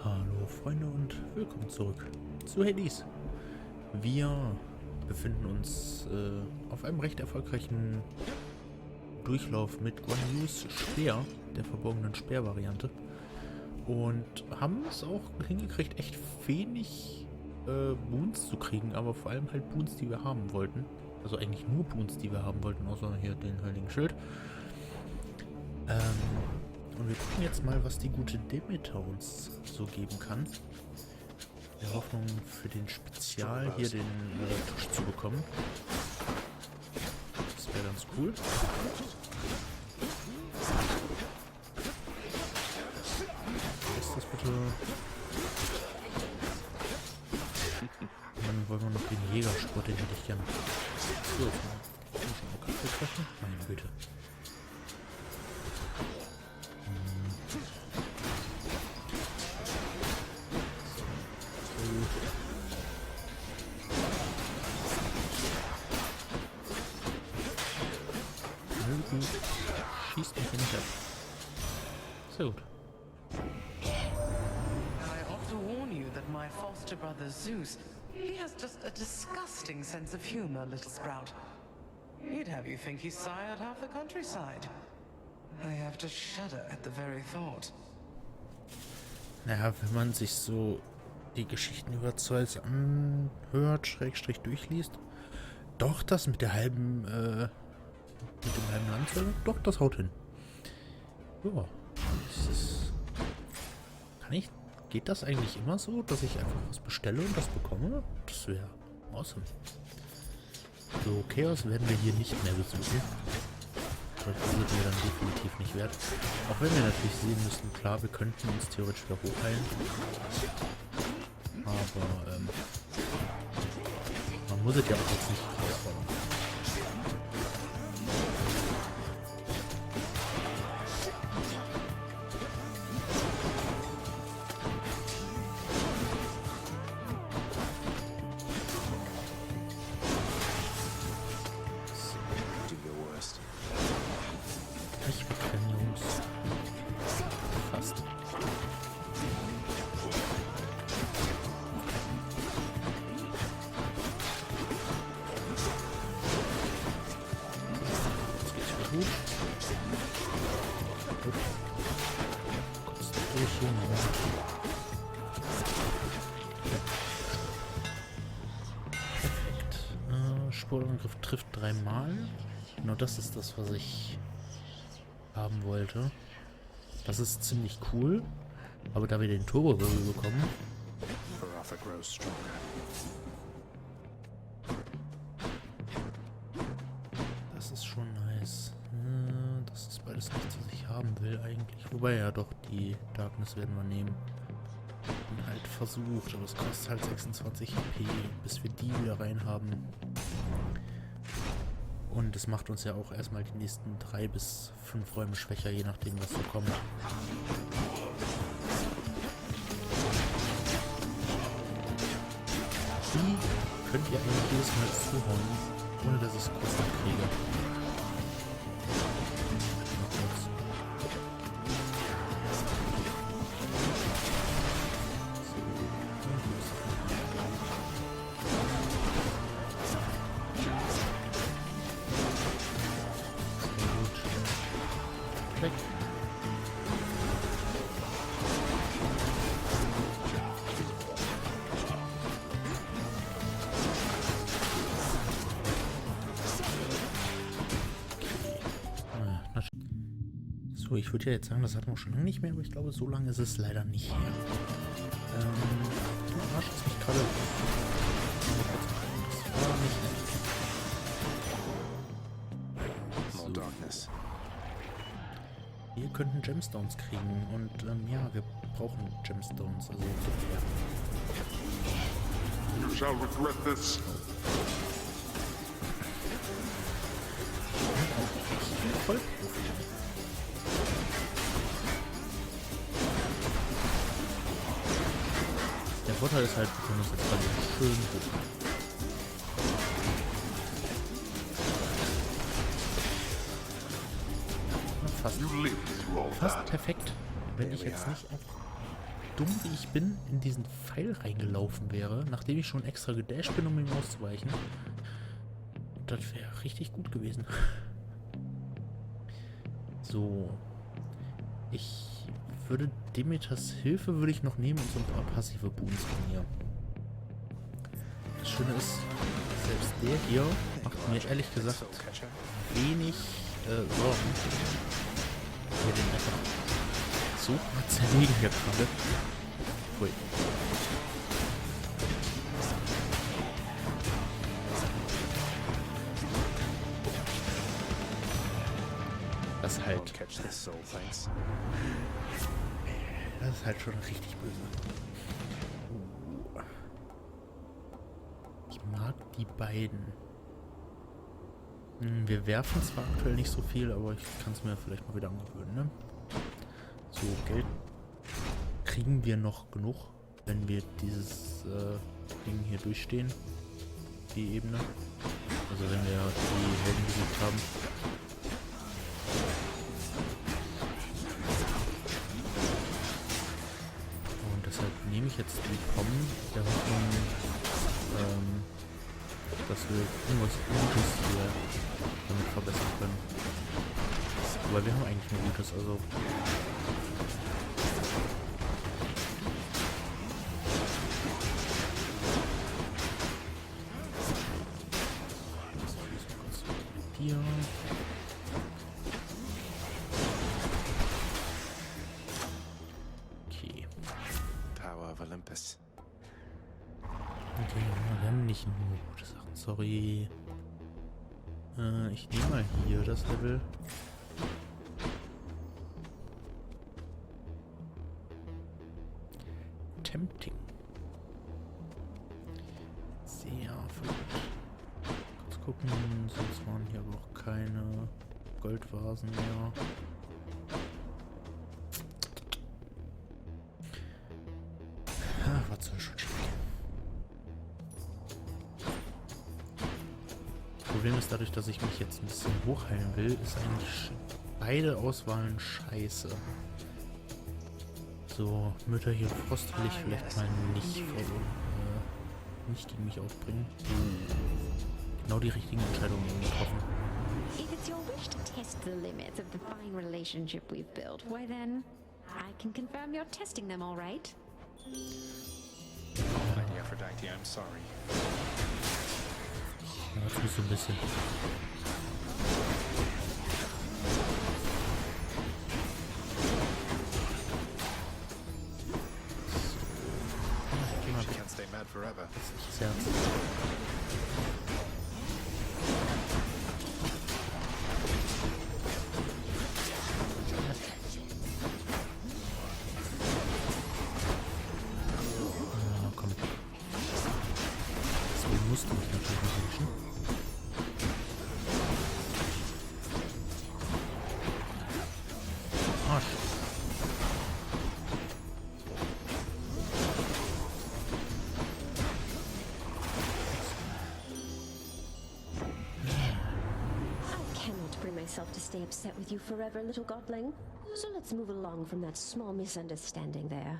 Hallo Freunde und willkommen zurück zu Hades. Wir befinden uns auf einem recht erfolgreichen Durchlauf mit Guan Yus Speer, der verborgenen Speer-Variante. Und haben es auch hingekriegt, echt wenig Boons zu kriegen, aber vor allem halt Boons, die wir haben wollten. Also eigentlich nur Boons, die wir haben wollten, außer hier den heiligen Schild. Und wir gucken jetzt mal, was die gute Demeter uns so geben kann. In der Hoffnung, für den Spezial hier den Tisch zu bekommen. Das wäre ganz cool. Ist das bitte? Dann wollen wir noch den Jägersport, den hätte ich gern. So, jetzt mal einen Kaffee treffen. Meine Güte. Schießt mich nicht ab. Sehr gut. I ought to warn you that my foster brother Zeus, he has just a disgusting sense of humor, little sprout. He'd have you think he sired half the countryside. I have to shudder at the very thought. Naja, wenn man sich so die Geschichten über Zeus anhört, Schrägstrich durchliest, doch das mit der halben, mit dem halben Land, doch, das haut hin. Ja, geht das eigentlich immer so, dass ich einfach was bestelle und das bekomme? Das wäre awesome. So, Chaos werden wir hier nicht mehr besuchen. Das wird mir dann definitiv nicht wert. Auch wenn wir natürlich sehen müssen, klar, wir könnten uns theoretisch wieder hochheilen. Aber, man muss es ja auch jetzt nicht herausfordern. Fast. Jetzt geht's wieder gut. Gut. Kurz durch hier. Perfekt. Sportangriff trifft 3-mal. Genau, das ist das, was ich haben wollte. Das ist ziemlich cool, aber da wir den Turbo-Wirbel bekommen, das ist schon nice. Das ist beides nichts, was ich haben will eigentlich. Wobei ja doch, die Darkness werden wir nehmen. Und halt versucht, aber es kostet halt 26 HP, bis wir die wieder rein haben. Und es macht uns ja auch erstmal die nächsten 3 bis 5 Räume schwächer, je nachdem, was so kommt. Die könnt ihr eigentlich jedes Mal zuhauen, ohne dass ich es kurz kriege. Weg. So, ich würde ja jetzt sagen, das hatten wir schon lange nicht mehr, aber ich glaube, so lange ist es leider nicht her. Du arschst mich gerade. Das war nicht nett. So. Wir könnten Gemstones kriegen und ja, wir brauchen Gemstones, also You shall regret this. Voll. Der Vorteil ist halt, wir können uns jetzt gerade schön hoch. Fast perfekt, wenn ich jetzt nicht auf dumm wie ich bin, in diesen Pfeil reingelaufen wäre, nachdem ich schon extra gedasht bin, um ihm auszuweichen. Das wäre richtig gut gewesen. So. Ich würde Demeters Hilfe würde ich noch nehmen und so ein paar passive Boons von ihr. Das Schöne ist, selbst der hier macht mir ehrlich gesagt wenig Sorgen. Wir den einfach so zerlegen hier gerade. Ui. Das halt. Das ist halt schon richtig böse. Ich mag die beiden. Wir werfen zwar aktuell nicht so viel, aber ich kann es mir vielleicht mal wieder angewöhnen, ne? So, Geld kriegen wir noch genug, wenn wir dieses Ding hier durchstehen. Die Ebene. Also wenn wir die Helden besiegt haben. Und deshalb nehme ich jetzt die Pommen der Hoffnung, dass wir irgendwas Gutes hier damit verbessern können. Aber wir haben eigentlich nur Gutes, also... Hier... Okay. Tower of Olympus. Okay, wir haben nicht nur gute Sachen, sorry. Ich nehme mal hier das Level. Tempting. Sehr verrückt. Kurz gucken, sonst waren hier aber auch keine Goldvasen mehr. Was soll schon schief gehen? Das Problem ist, dadurch, dass ich mich jetzt ein bisschen hochheilen will, ist eigentlich beide Auswahlen scheiße. So, Mütter hier Frost will ich vielleicht mal nicht gegen mich aufbringen. Genau die richtigen Entscheidungen getroffen. If it's your wish to test the limits of the fine relationship we've built, why then, I can confirm you're testing them all right. Lady Aphrodite, I'm sorry. Ja, das ist so ein bisschen. She can't stay mad forever. Das ist nicht das Herz. Komm. So musst du mich natürlich nicht wünschen. Arsch. To stay upset with you forever, little godling. So let's move along from that small misunderstanding there.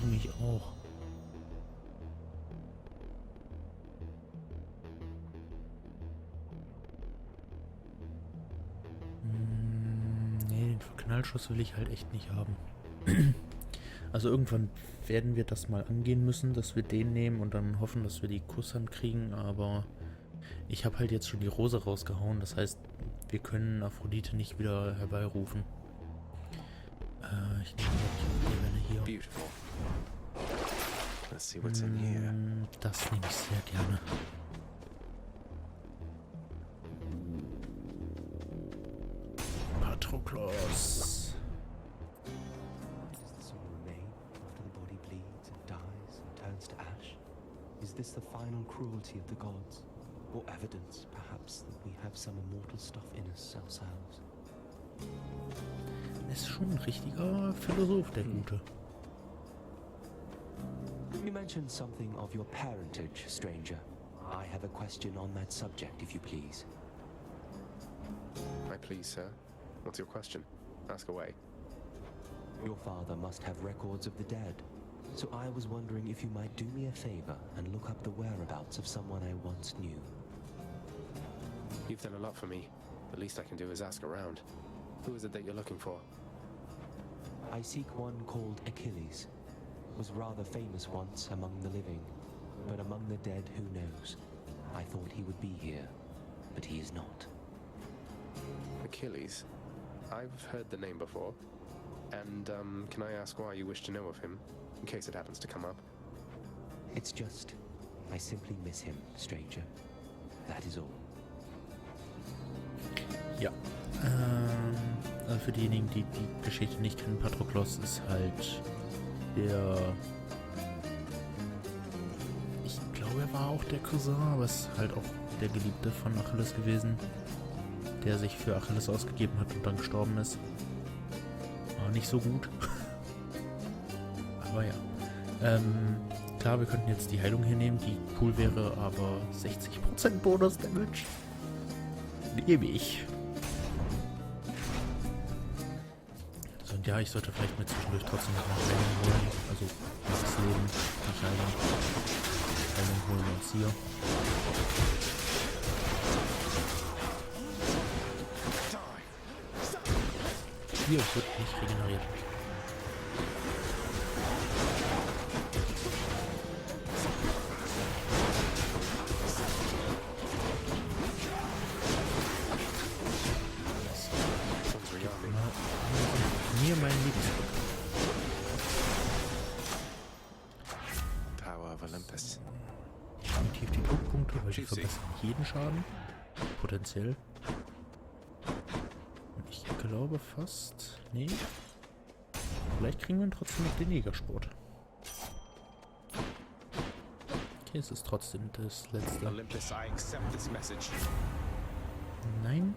Mich auch. Nee, den Knallschuss will ich halt echt nicht haben. Also irgendwann werden wir das mal angehen müssen, dass wir den nehmen und dann hoffen, dass wir die Kusshand kriegen, aber ich habe halt jetzt schon die Rose rausgehauen, das heißt, wir können Aphrodite nicht wieder herbeirufen. Ich nehme die Welle hier. Beautiful. Let's see what's in here. Das nehme ich sehr gerne. Patroklos. Does the soul remain after the body bleeds and dies and turns to ash? Is this the final cruelty of the gods? Or evidence, perhaps, that we have some immortal stuff in us ourselves? Ist schon ein richtiger Philosoph, der Gute. You mentioned something of your parentage, stranger. I have a question on that subject, if you please. I please, sir. What's your question? Ask away. Your father must have records of the dead. So I was wondering if you might do me a favor and look up the whereabouts of someone I once knew. You've done a lot for me. The least I can do is ask around. Who is it that you're looking for? I seek one called Achilles. Was rather famous once among the living, but among the dead, who knows? I thought he would be here, but he is not. Achilles? I've heard the name before. And, can I ask why you wish to know of him, in case it happens to come up? It's just, I simply miss him, stranger. That is all. Ja. Also für diejenigen, die die Geschichte nicht kennen, Patroklos ist halt der... Ich glaube, er war auch der Cousin, aber ist halt auch der Geliebte von Achilles gewesen, der sich für Achilles ausgegeben hat und dann gestorben ist. War nicht so gut. Aber ja. Klar, wir könnten jetzt die Heilung hier nehmen, die cool wäre, aber 60% Bonus-Damage nehme ich. So, und ja, ich sollte vielleicht mir zwischendurch trotzdem noch eine Heilung holen. Also das Leben, die Heilung. Heilung holen wir uns hier. Hier wird nicht regeneriert. Mir mein Lieblingsbook. Tower of Olympus. Definitiv die Druckpunkte, weil die verbessern jeden Schaden. Potenziell. Und ich glaube fast... Nee. Vielleicht kriegen wir trotzdem noch den Jägersport. Okay, es ist trotzdem das letzte. Olympus, I accept this message. Nein.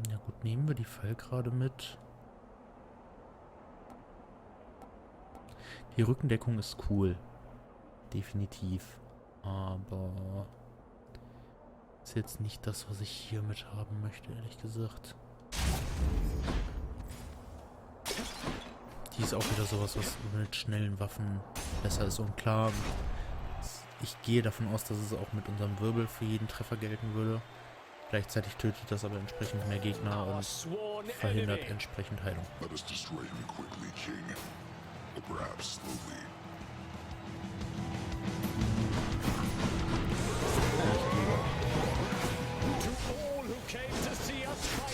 Ja gut, nehmen wir die Fallgrade mit. Die Rückendeckung ist cool. Definitiv. Aber ist jetzt nicht das, was ich hier mit haben möchte, ehrlich gesagt. Die ist auch wieder sowas, was mit schnellen Waffen besser ist. Und klar, ich gehe davon aus, dass es auch mit unserem Wirbel für jeden Treffer gelten würde. Gleichzeitig tötet das aber entsprechend mehr Gegner und verhindert entsprechend Heilung. Let us destroy him quickly, King. Or perhaps slowly. To all who came to see us fight,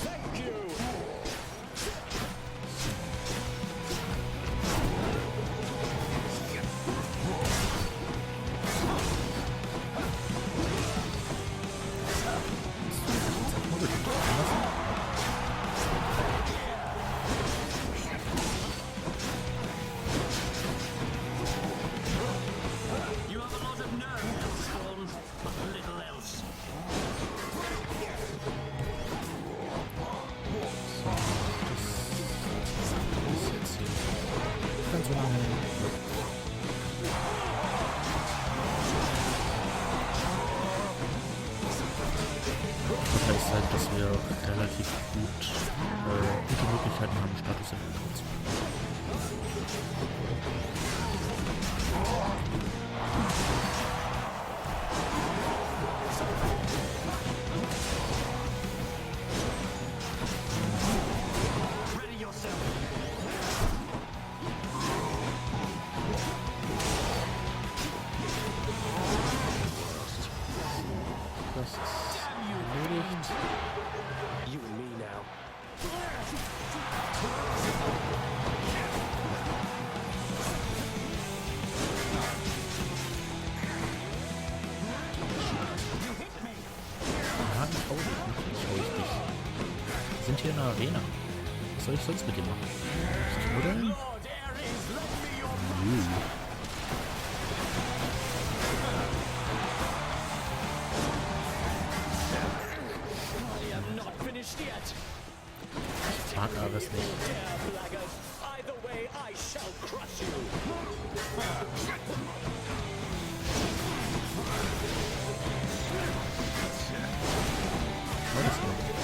thank you! You have a lot of nerve, Hellspawn, but little else. Ganz so lange. Das heißt halt, dass wir relativ gute Möglichkeiten haben, Status in zu Ready yourself. Das ist erledigt. You and me now. Ja, ich hau dich. Natürlich hau ich dich. Wir sind hier in der Arena. Was soll ich sonst mit dir machen? Oder? Nö. I am not finished yet. Ich mag Ares nicht. Dare, blackguard. Either way, I shall crush you. Oh, das war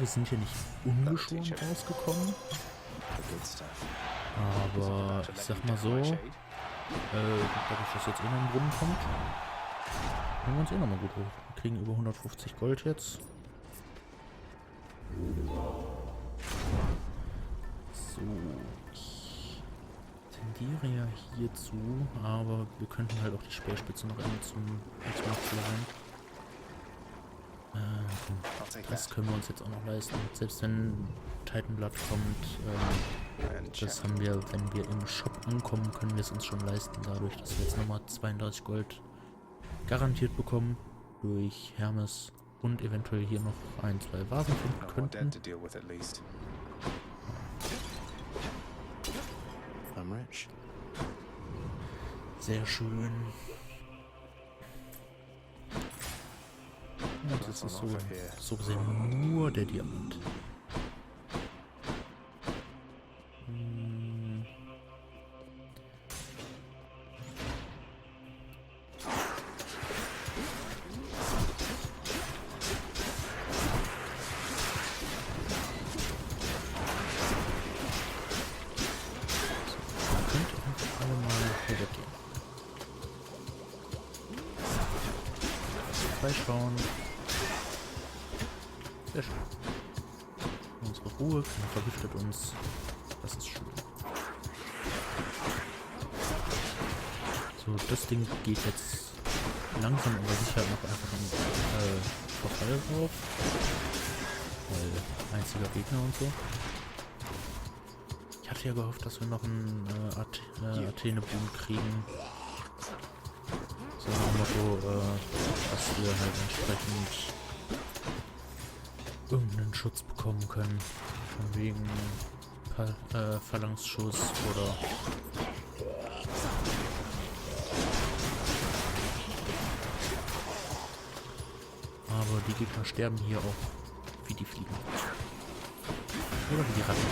wir sind ja nicht ungeschoren rausgekommen. Aber ich sag mal so, dadurch, dass jetzt eh noch ein Brunnen kommt, können wir uns eh nochmal gut hoch. Wir kriegen über 150 Gold jetzt. So, ich tendiere ja hierzu, aber wir könnten halt auch die Speerspitze noch einmal zum Maximum. Das können wir uns jetzt auch noch leisten. Selbst wenn Titanblatt kommt, das haben wir, wenn wir im Shop ankommen, können wir es uns schon leisten, dadurch, dass wir jetzt nochmal 32 Gold garantiert bekommen durch Hermes und eventuell hier noch 1, 2 Vasen finden könnten. Sehr schön. Und das ist so gesehen nur der Diamant. Schauen. Sehr schön. Unsere Ruhe, keiner vergiftet uns. Das ist schön. So, das Ding geht jetzt langsam aber sicher noch einfach einen Verfall drauf. Weil einziger Gegner und so. Ich hatte ja gehofft, dass wir noch einen Athene-Boom kriegen. So ein Motto, dass wir halt entsprechend irgendeinen Schutz bekommen können. Von wegen Phalanxschuss oder aber die Gegner sterben hier auch wie die Fliegen. Oder wie die Ratten.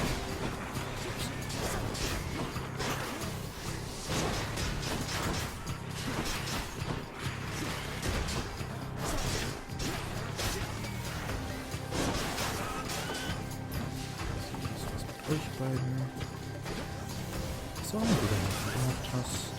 Euch beiden. So, wieder gemacht hast.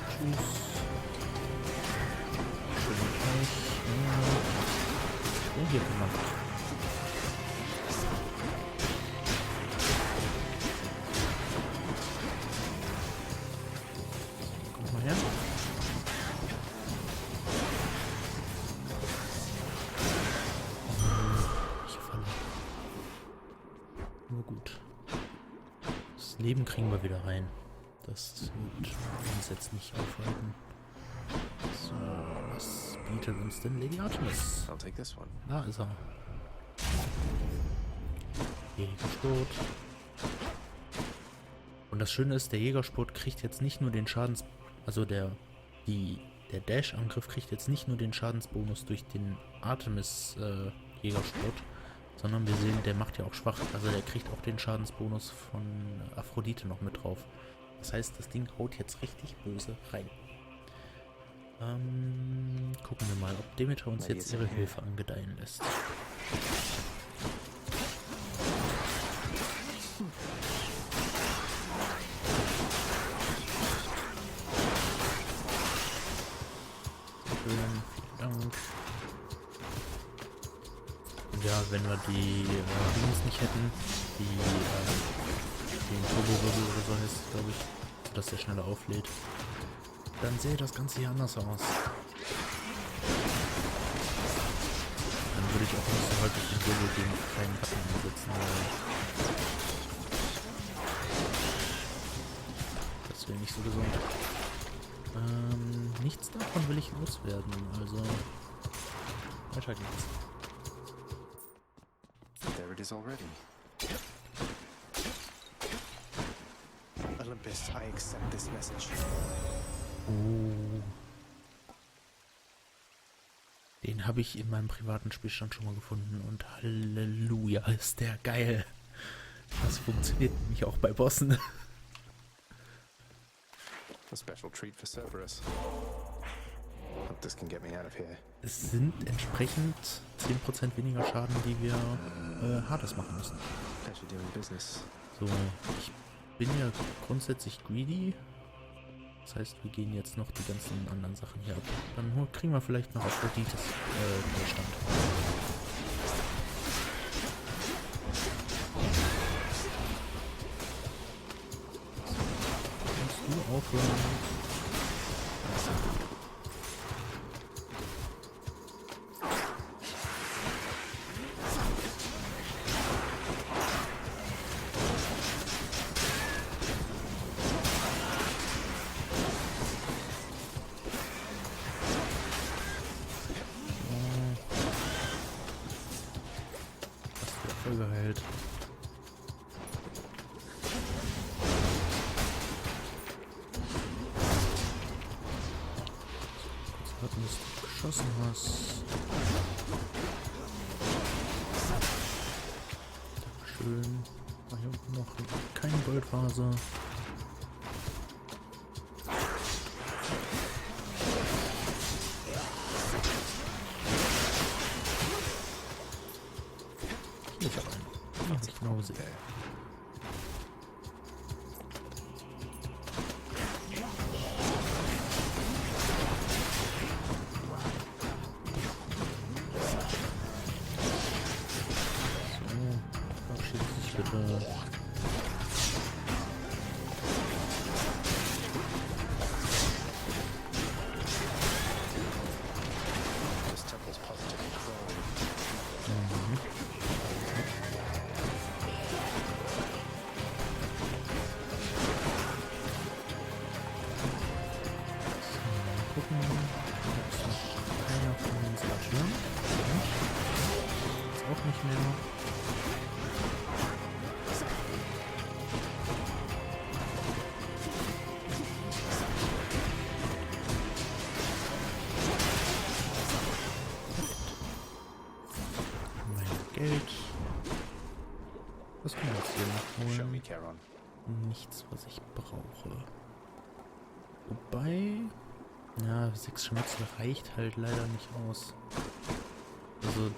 Tschüss. Schönen Tag. Ja, hier gemacht. Gut. Das Leben kriegen wir wieder rein. Das wird uns jetzt nicht aufhalten. So, was bietet uns denn Lady Artemis? I'll take this one. Da ist er. Jägersport. Und das Schöne ist, der Jägersport kriegt jetzt nicht nur den Schadens... Also der Dash-Angriff kriegt jetzt nicht nur den Schadensbonus durch den Artemis Jägersport, sondern wir sehen, der macht ja auch schwach. Also der kriegt auch den Schadensbonus von Aphrodite noch mit drauf. Das heißt, das Ding haut jetzt richtig böse rein. Gucken wir mal, ob Demeter uns jetzt ihre Hilfe angedeihen lässt. Vielen Dank. Ja, wenn wir die Dings nicht hätten, den Turbo-Wirbel oder so heißt es, glaube ich, dass der schneller auflädt, dann sähe das Ganze hier anders aus. Dann würde ich auch nicht so häufig den Wirbel gegen kleinen Ratten einsetzen, weil das wäre nicht so gesund. Nichts davon will ich loswerden, also weiter geht's. There it is already. Olympus, I accept this message. Den Den habe ich in meinem privaten Spielstand schon mal gefunden und Halleluja, ist der geil. Das funktioniert nämlich auch bei Bossen. A special treat for Cerberus. Hope this can get me out of here. Es sind entsprechend 10% weniger Schaden, die wir Hades machen müssen. Pleasure doing business. So, ich bin ja grundsätzlich greedy. Das heißt, wir gehen jetzt noch die ganzen anderen Sachen hier ab. Dann kriegen wir vielleicht noch Aphrodites Beistand. Kannst du aufhören? Geheilt. Kurz warten, bis du geschossen hast. Dankeschön. Ah, hier unten noch keine Goldvase. Ich habe einen. Macht sich genau sehr. So, verabschiede dich bitte. Auch nicht mehr. Mein Geld. Was können wir jetzt hier noch holen? Nichts, was ich brauche. Wobei... Ja, 6 Schnitzel reicht halt leider nicht aus. Also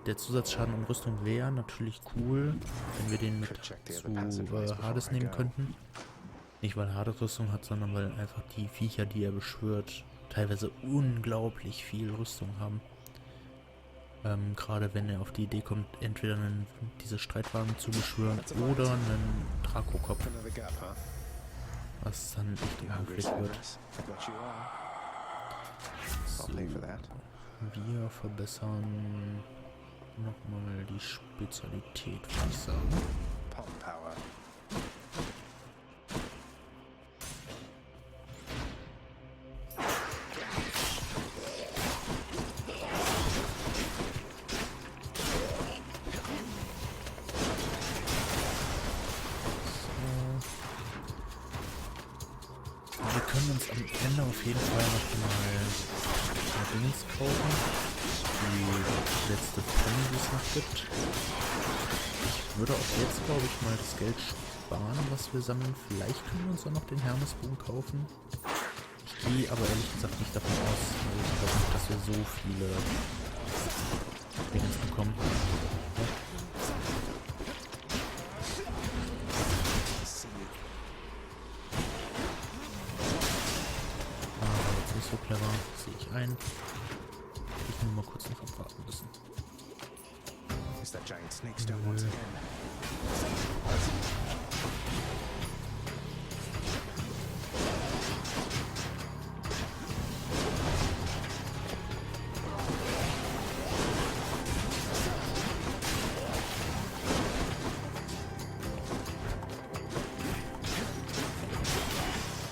der Zusatzschaden und Rüstung wäre natürlich cool, wenn wir den mit zu Hades nehmen könnten. Nicht weil Hades Rüstung hat, sondern weil einfach die Viecher, die er beschwört, teilweise unglaublich viel Rüstung haben. Gerade wenn er auf die Idee kommt, entweder diese Streitwagen zu beschwören oder einen Drakokopf. Was dann echt unhöflich wird. So, wir verbessern nochmal die Spezialität, würde ich sagen. Wir können uns am Ende auf jeden Fall nochmal Dings kaufen. Die letzte Pfanne, die es noch gibt. Ich würde auch jetzt, glaube ich, mal das Geld sparen, was wir sammeln. Vielleicht können wir uns auch noch den Hermesbogen kaufen. Ich gehe aber ehrlich gesagt nicht davon aus. Also ich glaube nicht, dass wir so viele Dinge bekommen. So clever, sehe ich ein. Ich nur mal kurz noch abwarten müssen.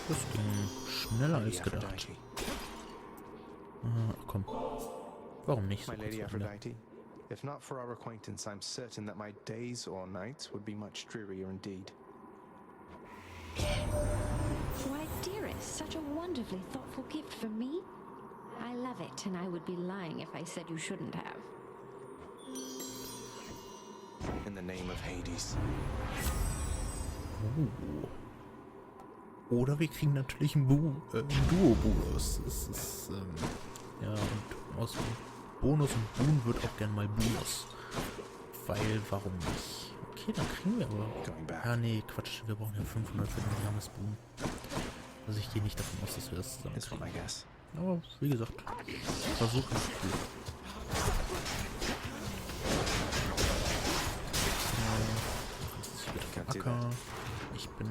Das ging schneller als gedacht. Ach komm. Warum nicht so Lady kurz Aphrodite, if not for our acquaintance, I'm certain that my days or nights would be much drearier indeed. Why, dearest, such a wonderfully thoughtful gift for me. I love it, and I would be lying if I said you shouldn't have. In the name of Hades. Oder wir kriegen natürlich ein Duo-Bonus. Das ist, ja, und aus Bonus und Boon wird auch gern mal Bonus. Weil, warum nicht? Okay, dann kriegen wir aber... Ja, nee, Quatsch, wir brauchen ja 500 für den Hermes Boon. Also ich gehe nicht davon aus, dass wir das zusammen kriegen. Aber, wie gesagt, versuchen es gut. Acker. Ich bin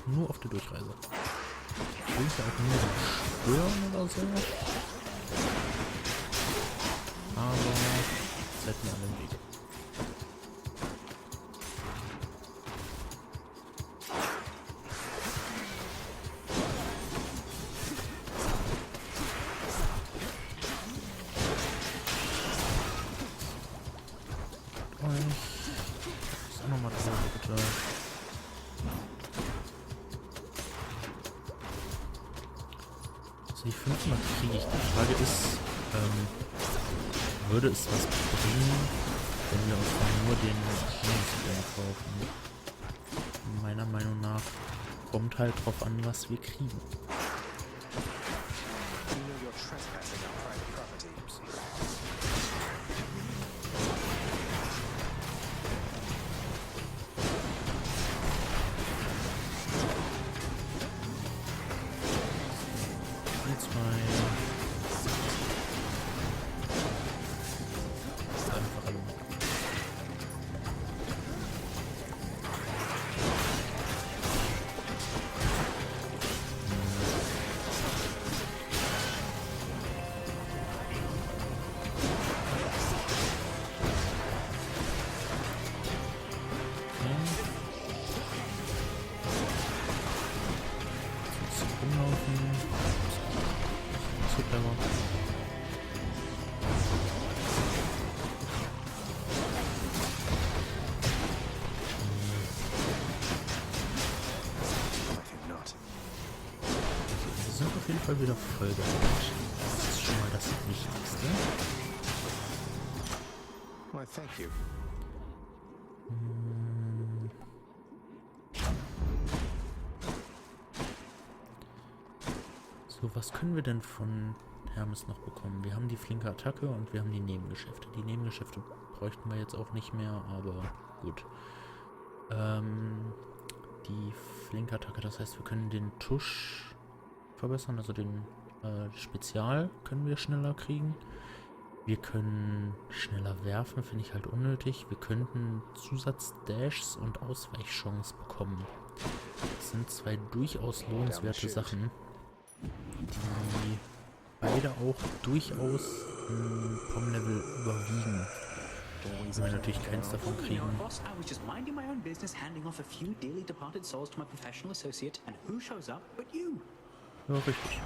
nur auf der Durchreise. Ich will ja auch nur stören oder so. Aber seid mir an dem Weg. Ist auch nochmal drauf, bitte. Die 500 kriege ich. Die Frage ist, würde es was bringen, wenn wir uns dann nur den Schienenzugang kaufen? Meiner Meinung nach kommt halt drauf an, was wir kriegen. Auf jeden Fall wieder voll gehabt. Das ist schon mal das Wichtigste. Why, thank you. So, was können wir denn von Hermes noch bekommen? Wir haben die flinke Attacke und wir haben die Nebengeschäfte. Die Nebengeschäfte bräuchten wir jetzt auch nicht mehr, aber gut. Die flinke Attacke, das heißt, wir können den Tusch verbessern, also den Spezial können wir schneller kriegen. Wir können schneller werfen, finde ich halt unnötig. Wir könnten Zusatz-Dashs und Ausweichchance bekommen. Das sind zwei durchaus lohnenswerte Sachen, die beide auch durchaus POM-Level überwiegen. Wenn wir natürlich keins davon kriegen. Ja, richtig.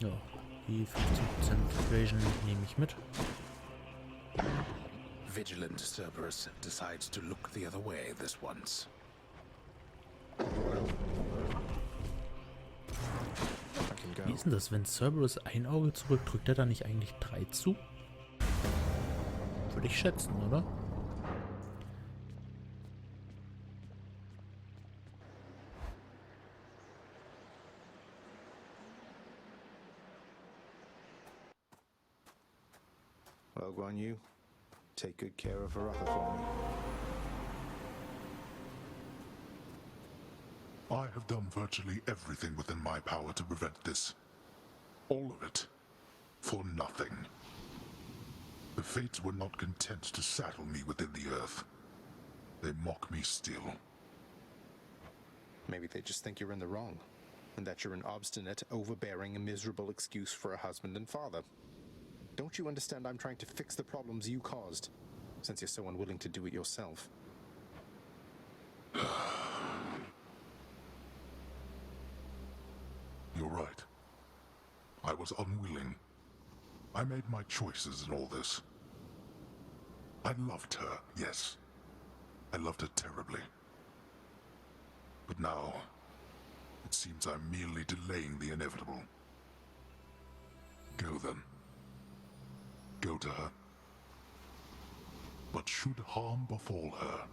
Ja, die 15% Evasion nehme ich mit. Vigilant Cerberus decides to look the other way this once. Wie ist denn das, wenn Cerberus ein Auge zurückdrückt, der da nicht eigentlich 3 zu? Würde ich schätzen, oder? Well, Guan Yu, take good care of Varatha for me. I have done virtually everything within my power to prevent this. All of it. For nothing. The Fates were not content to saddle me within the earth. They mock me still. Maybe they just think you're in the wrong, and that you're an obstinate, overbearing, and miserable excuse for a husband and father. Don't you understand I'm trying to fix the problems you caused, since you're so unwilling to do it yourself? You're right. I was unwilling. I made my choices in all this. I loved her, yes. I loved her terribly. But now, it seems I'm merely delaying the inevitable. Go then. Go to her. But should harm befall her,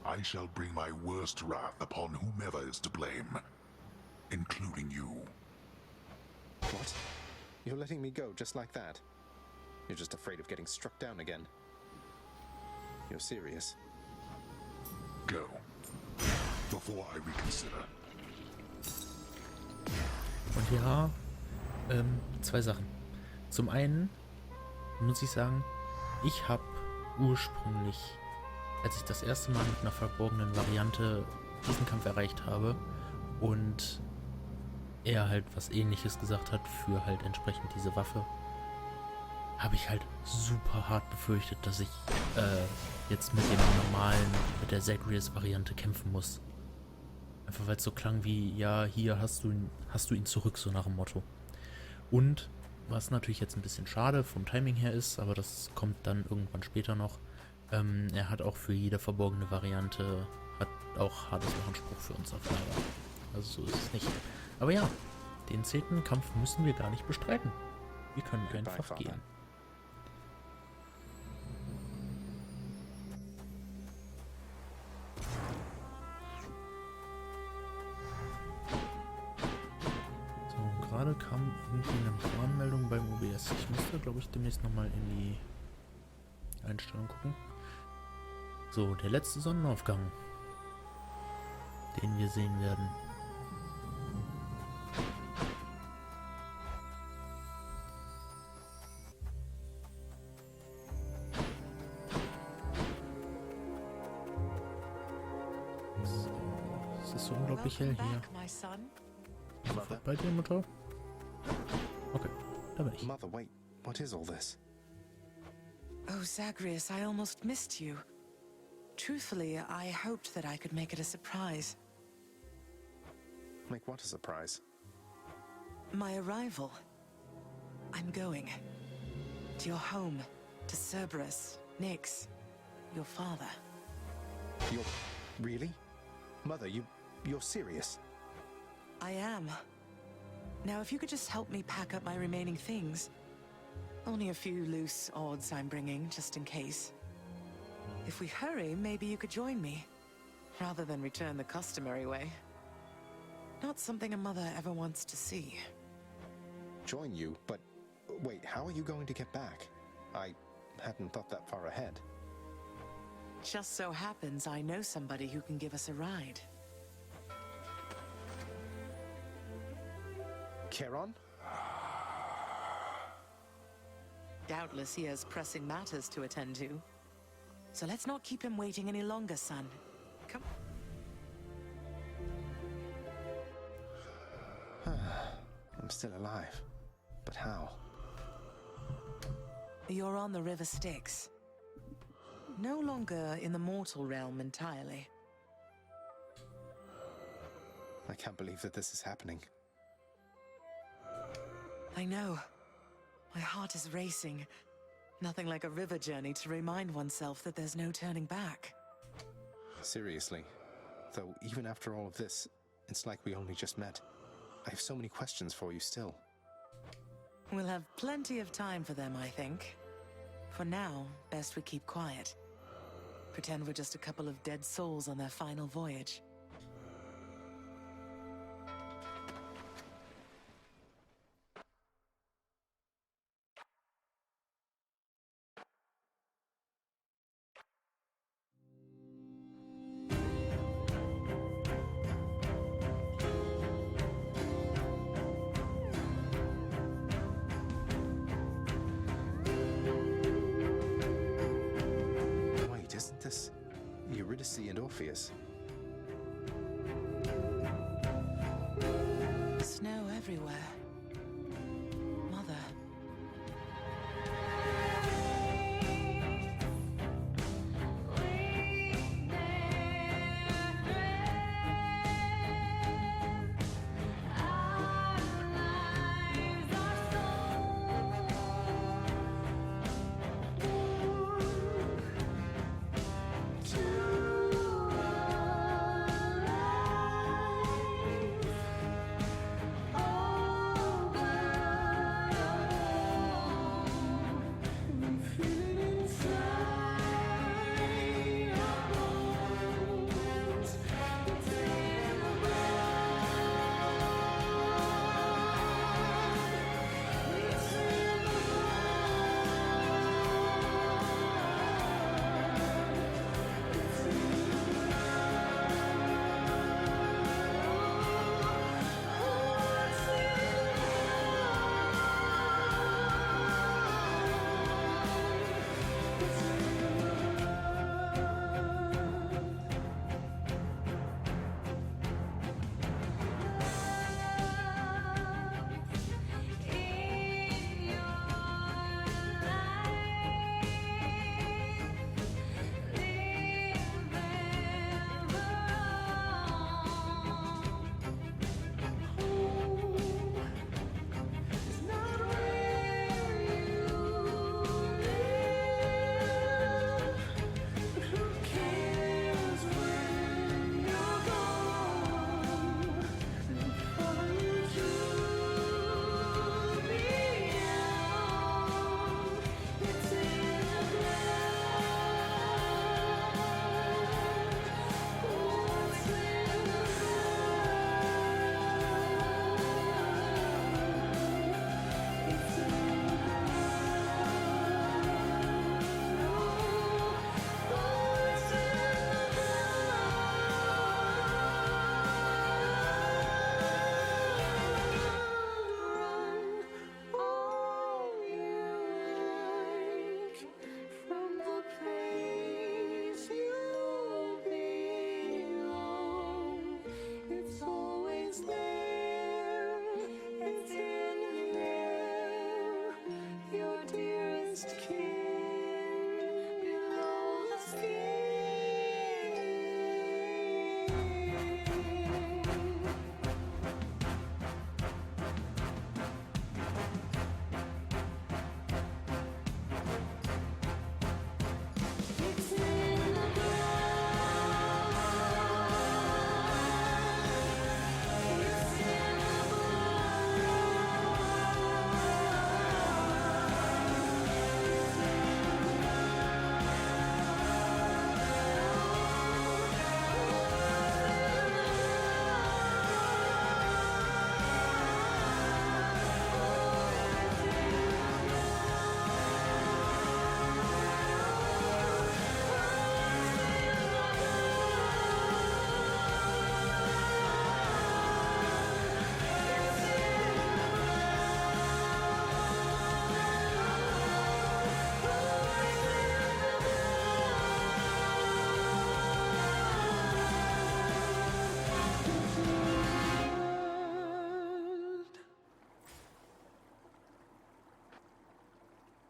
I shall bring my worst wrath upon whomever is to blame, including you. What? You're letting me go just like that? You're just afraid of getting struck down again. You're serious. Go. Before I reconsider. Und ja, zwei Sachen. Zum einen muss ich sagen, ich habe ursprünglich, als ich das erste Mal mit einer verborgenen Variante diesen Kampf erreicht habe und er halt was Ähnliches gesagt hat für halt entsprechend diese Waffe, habe ich halt super hart befürchtet, dass ich jetzt mit dem normalen, mit der Zagreus-Variante kämpfen muss. Einfach weil es so klang wie, ja, hier hast du ihn zurück, so nach dem Motto. Und was natürlich jetzt ein bisschen schade vom Timing her ist, aber das kommt dann irgendwann später noch, er hat auch für jede verborgene Variante, hat auch Hades noch einen Spruch für uns auf Lager. Also so ist es nicht. Aber ja, den 10. Kampf müssen wir gar nicht bestreiten. Wir können einfach gehen. Gerade kam irgendwie eine Warnmeldung beim OBS. Ich müsste, glaube ich, demnächst nochmal in die Einstellung gucken. So, der letzte Sonnenaufgang, den wir sehen werden. So, es ist so unglaublich hell hier. Sofort bei dir, Mutter? Okay, da bin ich. Mother, wait. What is all this? Oh, Zagreus, I almost missed you. Truthfully, I hoped that I could make it a surprise. Make what a surprise? My arrival. I'm going. To your home. To Cerberus, Nyx, your father. You're... really? Mother, you're serious? I am. Now, if you could just help me pack up my remaining things. Only a few loose odds I'm bringing, just in case. If we hurry, maybe you could join me, rather than return the customary way. Not something a mother ever wants to see. Join you? But wait, how are you going to get back? I hadn't thought that far ahead. Just so happens I know somebody who can give us a ride. Charon? Doubtless he has pressing matters to attend to. So let's not keep him waiting any longer, son. Come. I'm still alive. But how? You're on the River Styx. No longer in the mortal realm entirely. I can't believe that this is happening. I know. My heart is racing. Nothing like a river journey to remind oneself that there's no turning back. Seriously. Though, even after all of this, it's like we only just met. I have so many questions for you still. We'll have plenty of time for them, I think. For now, best we keep quiet. Pretend we're just a couple of dead souls on their final voyage. And Orpheus. Snow everywhere. Mother.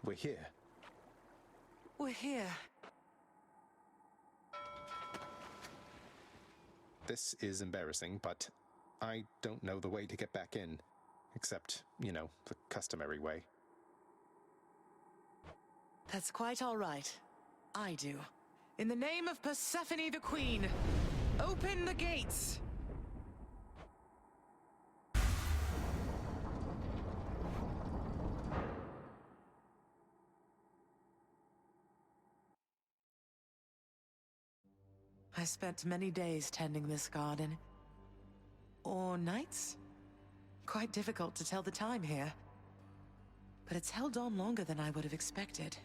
We're here. We're here. This is embarrassing, but I don't know the way to get back in. Except, you know, the customary way. That's quite all right. I do. In the name of Persephone the Queen, open the gates! I spent many days tending this garden. Or nights? Quite difficult to tell the time here. But it's held on longer than I would have expected.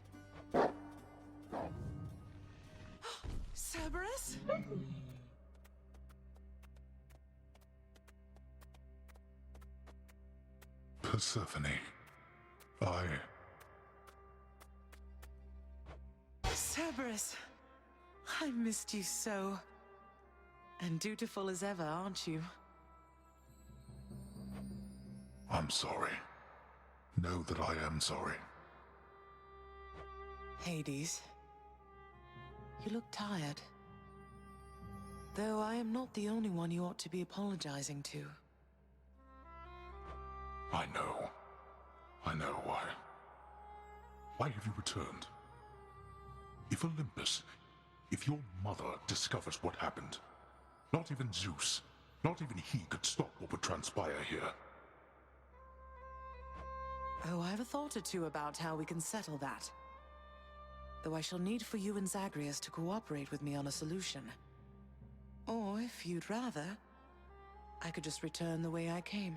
Cerberus? Persephone. Cerberus, I missed you so. And dutiful as ever, aren't you? I'm sorry. Know that I am sorry. Hades, you look tired. Though I am not the only one you ought to be apologizing to. I know. I know why. Why have you returned? If Olympus, if your mother discovers what happened, not even Zeus, not even he could stop what would transpire here. Oh, I have a thought or two about how we can settle that. Though I shall need for you and Zagreus to cooperate with me on a solution. Or, if you'd rather, I could just return the way I came.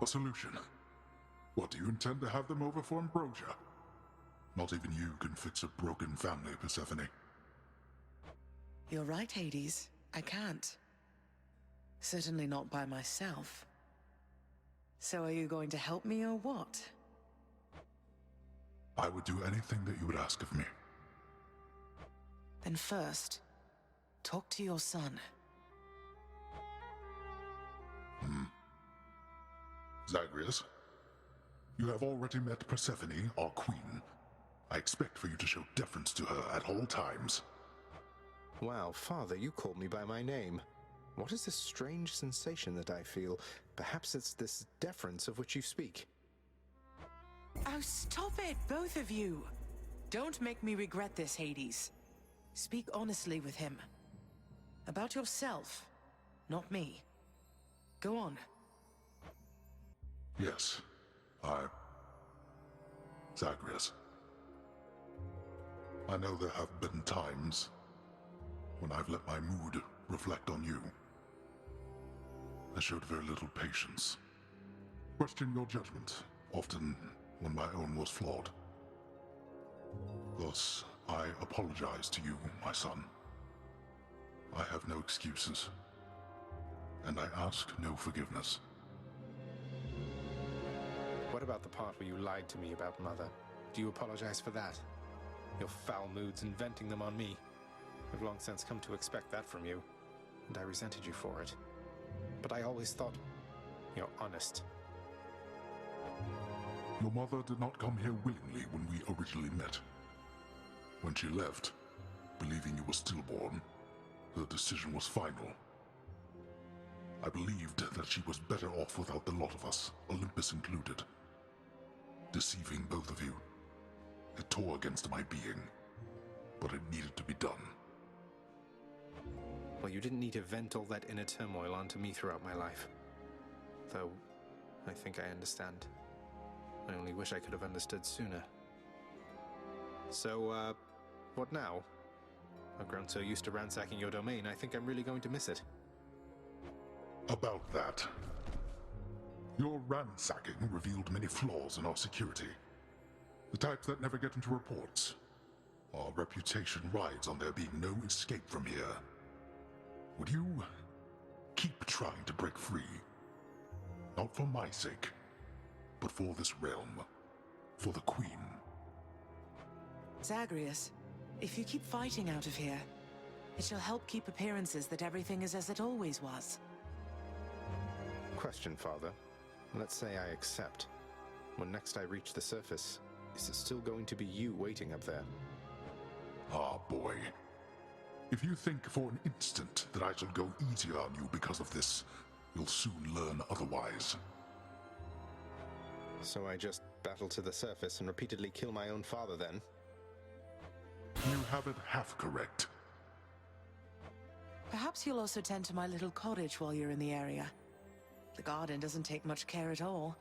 A solution? What, do you intend to have them over for ambrosia? Not even you can fix a broken family, Persephone. You're right, Hades. I can't. Certainly not by myself. So are you going to help me or what? I would do anything that you would ask of me. Then first, talk to your son. Zagreus, you have already met Persephone, our queen. I expect for you to show deference to her at all times. Wow, Father, you called me by my name. What is this strange sensation that I feel? Perhaps it's this deference of which you speak. Oh, stop it, both of you! Don't make me regret this, Hades. Speak honestly with him. About yourself, not me. Go on. Yes, Zagreus. I know there have been times when I've let my mood reflect on you. I showed very little patience. Questioned your judgment, often when my own was flawed. Thus, I apologize to you, my son. I have no excuses, and I ask no forgiveness. What about the part where you lied to me about Mother? Do you apologize for that? Your foul moods and venting them on me. I've long since come to expect that from you, and I resented you for it. But I always thought you're honest. Your mother did not come here willingly when we originally met. When she left, believing you were stillborn, her decision was final. I believed that she was better off without the lot of us, Olympus included. Deceiving both of you. It tore against my being, but it needed to be done. Well, you didn't need to vent all that inner turmoil onto me throughout my life. Though, I think I understand. I only wish I could have understood sooner. So, what now? I've grown so used to ransacking your domain, I think I'm really going to miss it. About that. Your ransacking revealed many flaws in our security. The types that never get into reports. Our reputation rides on there being no escape from here. Would you keep trying to break free? Not for my sake, but for this realm. For the Queen. Zagreus, if you keep fighting out of here, it shall help keep appearances that everything is as it always was. Question, Father. Let's say I accept. When next I reach the surface, Is it still going to be you waiting up there? Ah, boy. If you think for an instant that I shall go easier on you because of this, you'll soon learn otherwise. So I just battle to the surface and repeatedly kill my own father then? You have it half correct. Perhaps you'll also tend to my little cottage while you're in the area. The garden doesn't take much care at all.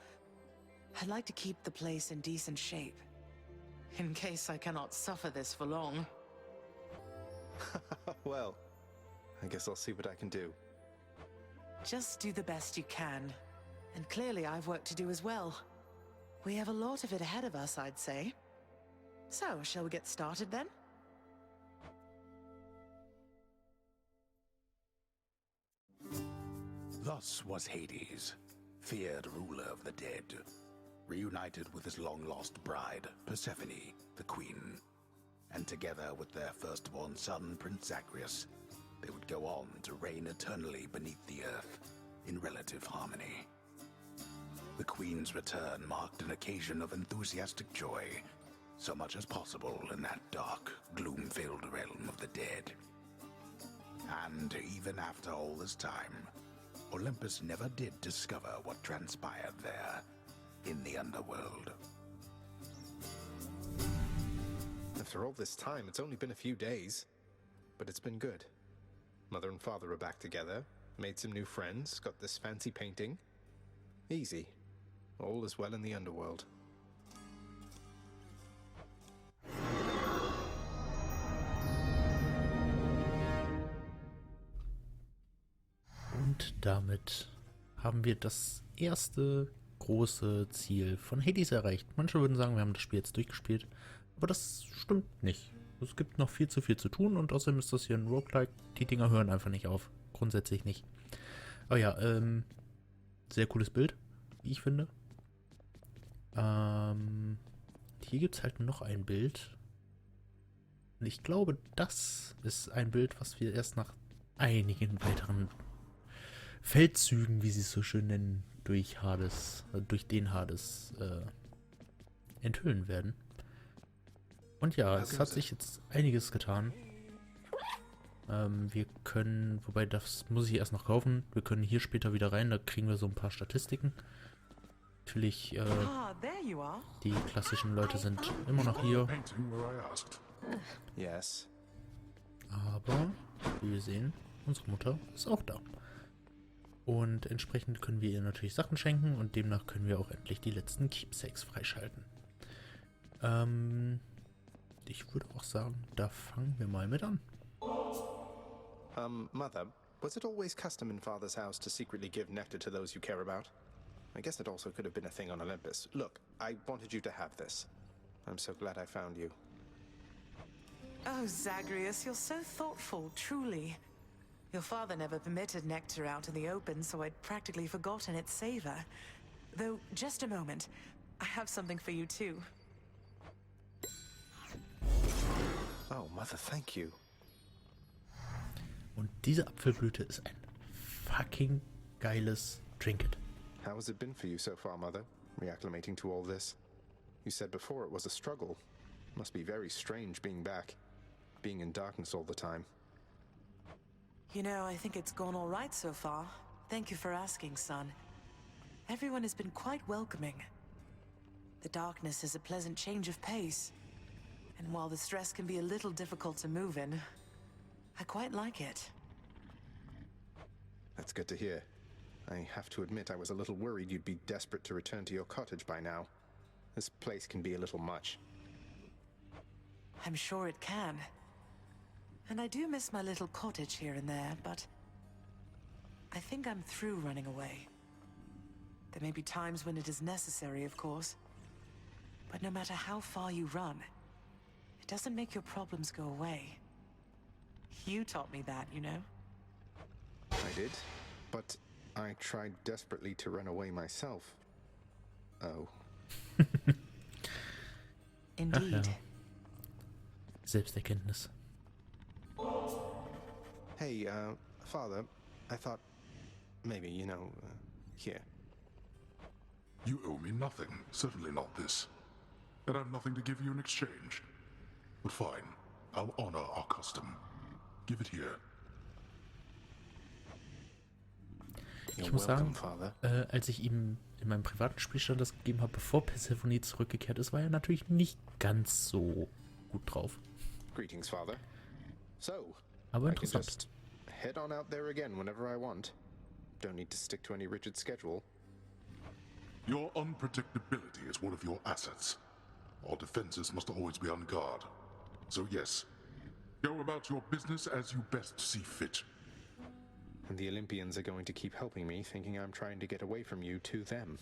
I'd like to keep the place in decent shape, in case I cannot suffer this for long. Well, I guess I'll see what I can do. Just do the best you can. And clearly I've work to do as well. We have a lot of it ahead of us, I'd say. So, shall we get started then? Thus was Hades, feared ruler of the dead, reunited with his long-lost bride, Persephone, the queen. And together with their firstborn son, Prince Zagreus, they would go on to reign eternally beneath the earth, in relative harmony. The queen's return marked an occasion of enthusiastic joy, so much as possible in that dark, gloom-filled realm of the dead. And even after all this time, Olympus never did discover what transpired there, in the underworld. After all this time, it's only been a few days. But it's been good. Mother and father are back together, made some new friends, got this fancy painting. Easy. All is well in the underworld. Und damit haben wir das erste große Ziel von Hades erreicht. Manche würden sagen, wir haben das Spiel jetzt durchgespielt, aber das stimmt nicht. Es gibt noch viel zu tun und außerdem ist das hier ein Roguelike. Die Dinger hören einfach nicht auf. Grundsätzlich nicht. Aber ja, sehr cooles Bild, wie ich finde. Hier gibt es halt noch ein Bild. Und ich glaube, das ist ein Bild, was wir erst nach einigen weiteren Feldzügen, wie sie es so schön nennen, durch den Hades enthüllen werden. Und ja, es hat sich jetzt einiges getan. Wir können, wobei das muss ich erst noch kaufen, wir können hier später wieder rein, da kriegen wir so ein paar Statistiken. Natürlich, die klassischen Leute sind immer noch hier. Yes. Aber, wie wir sehen, unsere Mutter ist auch da. Und entsprechend können wir ihr natürlich Sachen schenken und demnach können wir auch endlich die letzten Keepsakes freischalten. Ich würde auch sagen, da fangen wir mal mit an. Mother, was it always custom in Father's house to secretly give nectar to those you care about? I guess it also could have been a thing on Olympus. Look, I wanted you to have this. I'm so glad I found you. Oh, Zagreus, you're so thoughtful, truly. Your father never permitted nectar out in the open, so I'd practically forgotten its savor. Though, just a moment. I have something for you, too. Oh, Mother, thank you. Und diese Apfelblüte ist ein fucking geiles Trinket. How has it been for you so far, Mother? Reacclimating to all this? You said before it was a struggle. Must be very strange being back. Being in darkness all the time. You know, I think it's gone all right so far. Thank you for asking, son. Everyone has been quite welcoming. The darkness is a pleasant change of pace. And while the stress can be a little difficult to move in, I quite like it. That's good to hear. I have to admit I was a little worried you'd be desperate to return to your cottage by now. This place can be a little much. I'm sure it can. And I do miss my little cottage here and there, but I think I'm through running away. There may be times when it is necessary, of course. But no matter how far you run, it doesn't make your problems go away. You taught me that, you know? I did, but I tried desperately to run away myself. Oh. Indeed. Ach ja. Selbsterkenntnis. Hey, Father, I thought maybe, here. You owe me nothing, certainly not this. and I've nothing to give you in exchange. But fine, I'll honor our custom. Give it here. Ich muss sagen, als ich ihm in meinem privaten Spielstand das gegeben habe, bevor Persephone zurückgekehrt ist, war er natürlich nicht ganz so gut drauf. Greetings, Father. So, Aber I can interessant. just head on out there again whenever I want. Don't need to stick to any rigid schedule. Your unpredictability is one of your assets. Our defenses must always be on guard. So yes, go about your business as you best see fit. And the Olympians are going to keep helping me, thinking I'm trying to get away from you to them.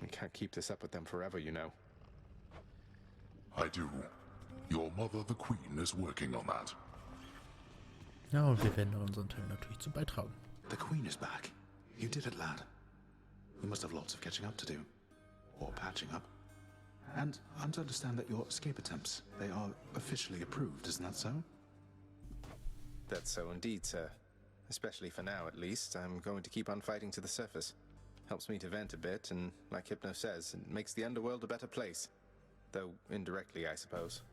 We can't keep this up with them forever, you know. I do. Your mother, the Queen, is working on that. Ja, und wir werden unseren Teil natürlich zu beitragen. The Queen is back. You did it, lad. We must have lots of catching up to do. Or patching up. And I'm to understand that your escape attempts, they are officially approved, isn't that so? That's so indeed, sir. Especially for now, at least. I'm going to keep on fighting to the surface. Helps me to vent a bit, and like Hypno says, it makes the underworld a better place. Though indirectly, I suppose.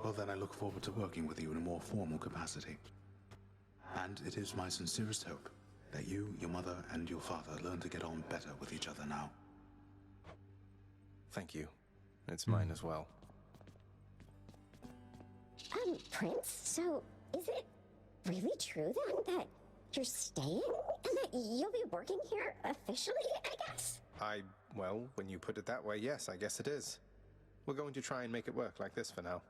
Well, then I look forward to working with you in a more formal capacity. And it is my sincerest hope that you, your mother, and your father learn to get on better with each other now. Thank you. It's mine as well. Prince, so is it really true then that you're staying and that you'll be working here officially, I guess? Well, when you put it that way, yes, I guess it is. We're going to try and make it work like this for now.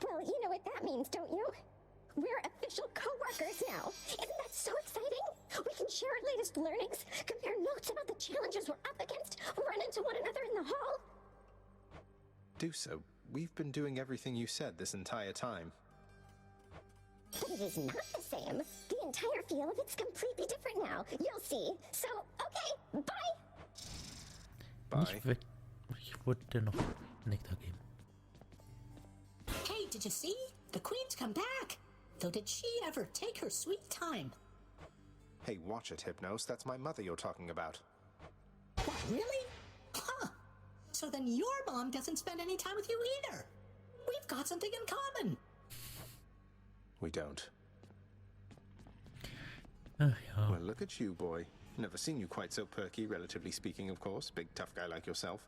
Well, you know what that means, don't you? We're official co-workers now. Isn't that so exciting? We can share our latest learnings, compare notes about the challenges we're up against, run into one another in the hall. Do so. We've been doing everything you said this entire time. But it is not the same. The entire feel of it's completely different now. You'll see. So, okay, bye. Bye. Ich würde dir noch Nektar geben. Hey, did you see? The Queen's come back. Though did she ever take her sweet time? Hey, watch it, Hypnos. That's my mother you're talking about. What, really? Huh. So then your mom doesn't spend any time with you either. We've got something in common. We don't. Ach ja. Well, look at you, boy. Never seen you quite so perky, relatively speaking, of course. Big, tough guy like yourself.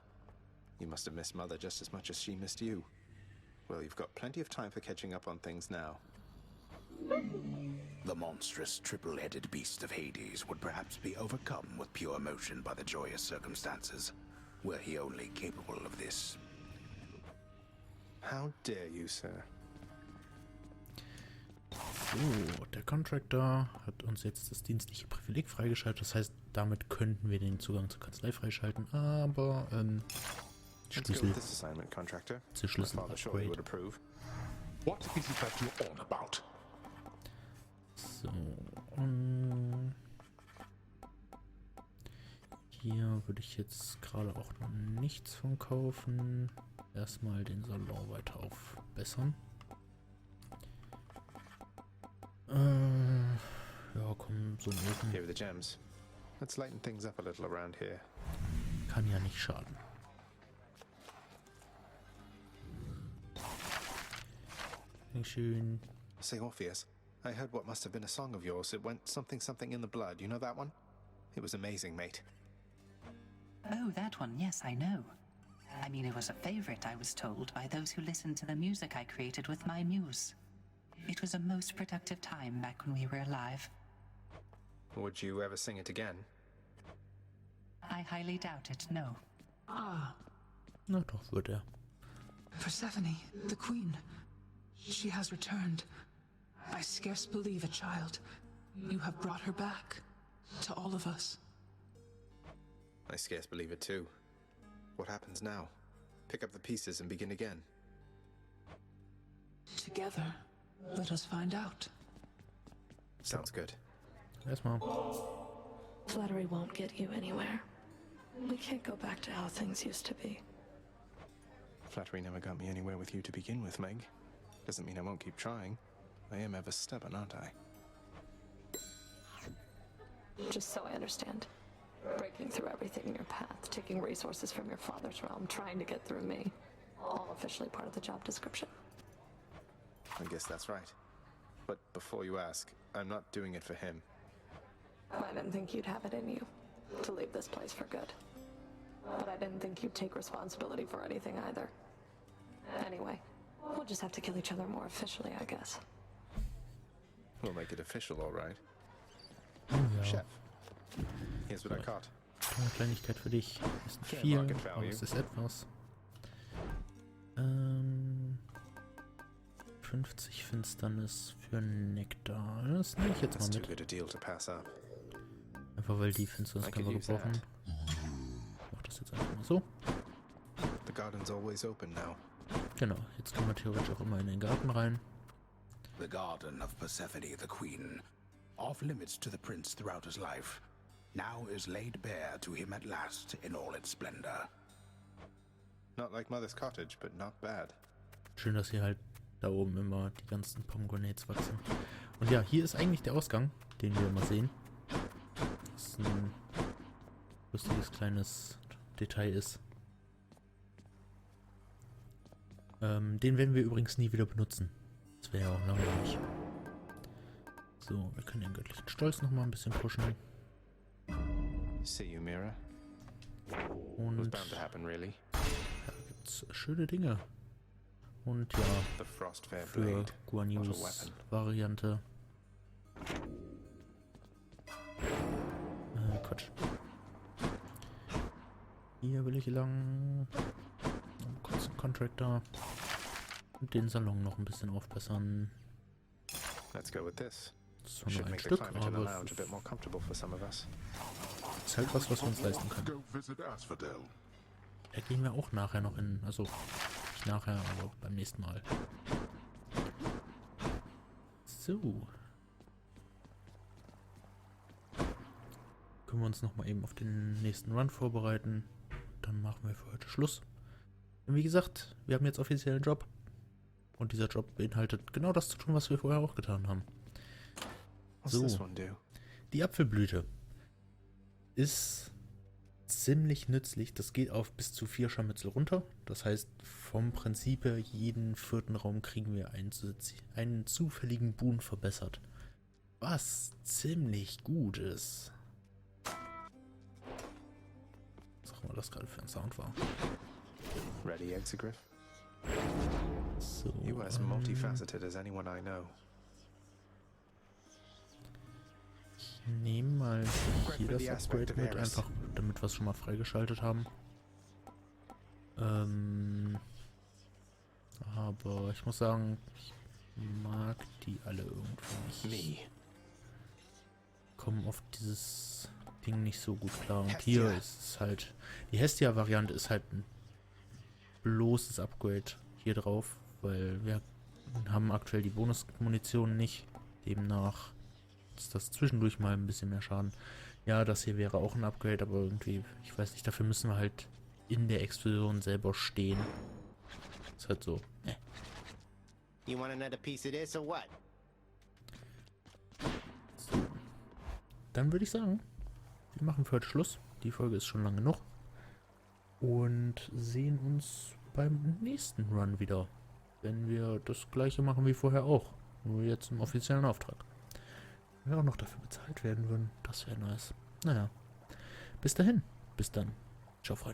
You must have missed Mother just as much as she missed you. Well, you've got plenty of time for catching up on things now. The monstrous triple-headed beast of Hades would perhaps be overcome with pure emotion by the joyous circumstances, were he only capable of this. How dare you, sir? So, der Contractor hat uns jetzt das dienstliche Privileg freigeschaltet. Das heißt, damit könnten wir den Zugang zur Kanzlei freischalten. Aber, Schlüssel. Zur Schlüssel-Upgrade. What is it that you're on about? So, hier würde ich jetzt gerade auch noch nichts von kaufen. Erstmal den Salon weiter aufbessern. Ja, komm, so ein Ofen. Here are the gems. Let's lighten things up a little around here. Kann ja nicht schaden. Dankeschön. Say, Orpheus, I heard what must have been a song of yours. It went something something in the blood. You know that one? It was amazing, mate. Oh, that one, yes, I know. I mean, it was a favorite, I was told, by those who listened to the music I created with my muse. It was a most productive time back when we were alive. Would you ever sing it again? I highly doubt it, no. Ah. Na doch, wird er. Persephone, the Queen. She has returned. I scarce believe it, child. You have brought her back. To all of us. I scarce believe it too. What happens now? Pick up the pieces and begin again. Together, let us find out. Sounds good. Erstmal. Flattery won't get you anywhere. We can't go back to how things used to be. Flattery never got me anywhere with you to begin with, Meg. Doesn't mean I won't keep trying. I am ever stubborn, aren't I? Just so I understand. Breaking through everything in your path, taking resources from your father's realm, trying to get through me. All officially part of the job description. I guess that's right. But before you ask, I'm not doing it for him. I didn't think you'd have it in you to leave this place for good. But I didn't think you'd take responsibility for anything either. Anyway, we'll just have to kill each other more officially, I guess. We'll make it official, all right. Oh, ja. Chef, here's what I caught. Eine Kleinigkeit für dich. Ist Fair viel, market aber value. es ist etwas. 50 Finsternis für Nektar. Das nehme ich jetzt mal That's too mit. good a deal to pass up. Einfach weil die Finsternis I können could wir use gebrauchen. that. Ich mach das jetzt einfach mal so. The garden's always open now. Genau, jetzt können wir theoretisch auch immer in den Garten rein. The garden of Persephone the Queen, off limits to the prince throughout his life, now is laid bare to him at last in all its splendor. Not like Mother's cottage, but not bad. Schön, dass hier halt da oben immer die ganzen Pomegranates wachsen. Und ja, hier ist eigentlich der Ausgang, den wir immer sehen. Das ist ein lustiges kleines Detail ist. Den werden wir übrigens nie wieder benutzen. Das wäre ja auch langweilig. So, wir können den göttlichen Stolz nochmal ein bisschen pushen. See you, Mira. Und Was bound to happen, really? da gibt's schöne Dinge. Und ja, The Frostfair für blade. Guan What a Yus weapon. Variante. Quatsch. Hier will ich lang. Kurz einen Contractor. Und den Salon noch ein bisschen aufbessern. Let's go with this. So nur Should ein make the Stück, climate in the aber lounge a bit more comfortable for some of us. es ist halt was wir uns leisten können. Go visit Asphodel. Da gehen wir auch nachher noch hin. Also nicht nachher, aber beim nächsten Mal. So. Können wir uns nochmal eben auf den nächsten Run vorbereiten. Dann machen wir für heute Schluss. Und wie gesagt, wir haben jetzt offiziell einen Job. Und dieser Job beinhaltet genau das zu tun, was wir vorher auch getan haben. What's this one do? Die Apfelblüte ist ziemlich nützlich. Das geht auf bis zu 4 Scharmützel runter. Das heißt, vom Prinzip her, jeden 4. Raum kriegen wir einen zufälligen Boon verbessert. Was ziemlich gut ist. Sag mal, was das gerade für ein Sound war. Ready, Exegriff? So, You are as multifaceted as anyone I know. ich nehme mal hier das Upgrade mit, einfach damit wir es schon mal freigeschaltet haben. Aber ich muss sagen, ich mag die alle irgendwie nicht. Kommen auf dieses Ding nicht so gut klar. Und hier ist es halt, die Hestia-Variante ist halt ein bloßes Upgrade hier drauf, weil wir haben aktuell die Bonusmunition nicht. Demnach ist das zwischendurch mal ein bisschen mehr Schaden. Ja, das hier wäre auch ein Upgrade, aber irgendwie, ich weiß nicht, dafür müssen wir halt in der Explosion selber stehen. Ist halt so. You want another piece of this or what? So. Dann würde ich sagen, wir machen für heute Schluss. Die Folge ist schon lang genug. Und sehen uns beim nächsten Run wieder. Wenn wir das gleiche machen wie vorher auch. Nur jetzt im offiziellen Auftrag. Wenn wir auch noch dafür bezahlt werden würden, das wäre nice. Naja. Bis dahin. Bis dann. Ciao, Freunde.